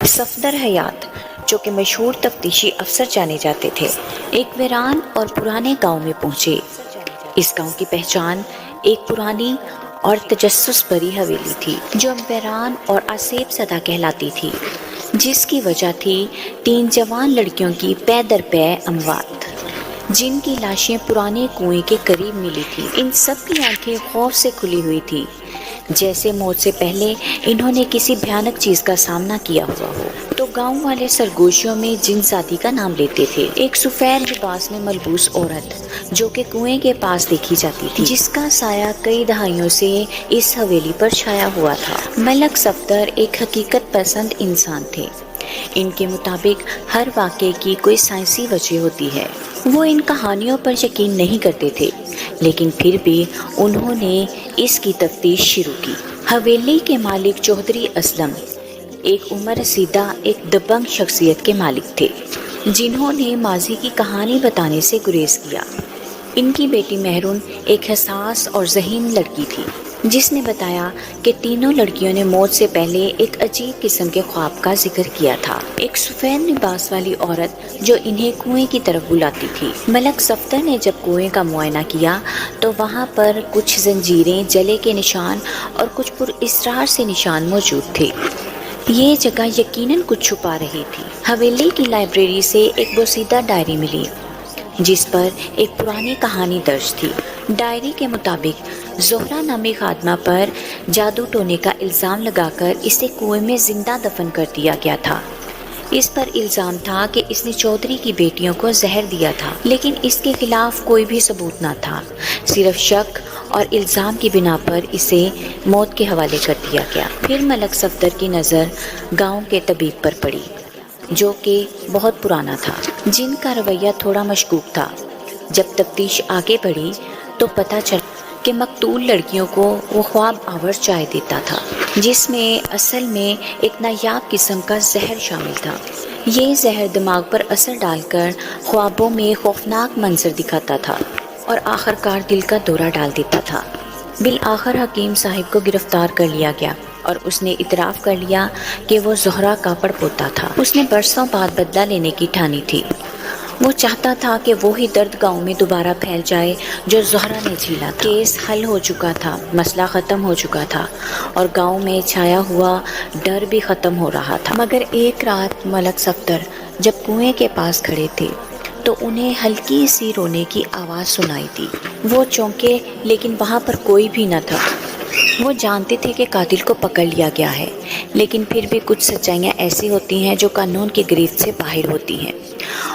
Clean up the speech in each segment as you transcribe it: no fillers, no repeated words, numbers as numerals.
صفدر حیات، جو کہ مشہور تفتیشی افسر جانے جاتے تھے، ایک ویران اور پرانے گاؤں میں پہنچے۔ اس گاؤں کی پہچان ایک پرانی اور تجسس بھری حویلی تھی جو ویران اور آسیب زدہ کہلاتی تھی، جس کی وجہ تھی 3 جوان لڑکیوں کی پے در پے اموات، جن کی لاشیں پرانے کنویں کے قریب ملی تھی۔ ان سب کی آنکھیں خوف سے کھلی ہوئی تھی، جیسے موت سے پہلے انہوں نے کسی بھیانک چیز کا سامنا کیا ہوا ہو۔ تو گاؤں والے سرگوشیوں میں جن زادی کا نام لیتے تھے، ایک سفید لباس میں ملبوس عورت جو کہ کنویں کے پاس دیکھی جاتی تھی، جس کا سایہ کئی دہائیوں سے اس حویلی پر چھایا ہوا تھا۔ ملک صفدر ایک حقیقت پسند انسان تھے۔ ان کے مطابق ہر واقعے کی کوئی سائنسی وجہ ہوتی ہے۔ وہ ان کہانیوں پر یقین نہیں کرتے تھے، لیکن پھر بھی انہوں نے اس کی تفتیش شروع کی۔ حویلی کے مالک چودھری اسلم ایک عمر رسیدہ ایک دبنگ شخصیت کے مالک تھے، جنہوں نے ماضی کی کہانی بتانے سے گریز کیا۔ ان کی بیٹی مہرون ایک حساس اور ذہین لڑکی تھی، جس نے بتایا کہ تینوں لڑکیوں نے موت سے پہلے ایک عجیب قسم کے خواب کا ذکر کیا تھا۔ ایک سفید لباس والی عورت جو انہیں کنویں کی طرف بلاتی تھی۔ ملک صفدر نے جب کنویں کا معائنہ کیا تو وہاں پر کچھ زنجیریں، جلے کے نشان اور کچھ پراسرار سے نشان موجود تھے۔ یہ جگہ یقیناً کچھ چھپا رہی تھی۔ حویلی کی لائبریری سے ایک بوسیدہ ڈائری ملی، جس پر ایک پرانی کہانی درج تھی۔ ڈائری کے مطابق زہرا نامی خادمہ پر جادو ٹونے کا الزام لگا کر اسے کنویں میں زندہ دفن کر دیا گیا تھا۔ اس پر الزام تھا کہ اس نے چودھری کی بیٹیوں کو زہر دیا تھا، لیکن اس کے خلاف کوئی بھی ثبوت نہ تھا۔ صرف شک اور الزام کی بنا پر اسے موت کے حوالے کر دیا گیا۔ پھر ملک صفدر کی نظر گاؤں کے طبیب پر پڑی، جو کہ بہت پرانا تھا، جن کا رویہ تھوڑا مشکوک تھا۔ جب تفتیش آگے بڑھی تو پتہ چلا کہ مقتول لڑکیوں کو وہ خواب آور چائے دیتا تھا، جس میں اصل میں ایک نایاب قسم کا زہر شامل تھا۔ یہ زہر دماغ پر اثر ڈال کر خوابوں میں خوفناک منظر دکھاتا تھا اور آخرکار دل کا دورہ ڈال دیتا تھا۔ بالآخر حکیم صاحب کو گرفتار کر لیا گیا اور اس نے اعتراف کر لیا کہ وہ زہرا کا پڑپوتا تھا۔ اس نے برسوں بعد بدلہ لینے کی ٹھانی تھی۔ وہ چاہتا تھا کہ وہی درد گاؤں میں دوبارہ پھیل جائے جو زہرا نے جھیلا تھا۔ کیس حل ہو چکا تھا، مسئلہ ختم ہو چکا تھا اور گاؤں میں چھایا ہوا ڈر بھی ختم ہو رہا تھا۔ مگر ایک رات ملک صفدر جب کنویں کے پاس کھڑے تھے تو انہیں ہلکی سی رونے کی آواز سنائی دی۔ وہ چونکے، لیکن وہاں پر کوئی بھی نہ تھا۔ وہ جانتے تھے کہ قاتل کو پکڑ لیا گیا ہے، لیکن پھر بھی کچھ سچائیاں ایسی ہوتی ہیں جو قانون کی گرفت سے باہر ہوتی ہیں،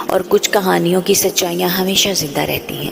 اور کچھ کہانیوں کی سچائیاں ہمیشہ زندہ رہتی ہیں۔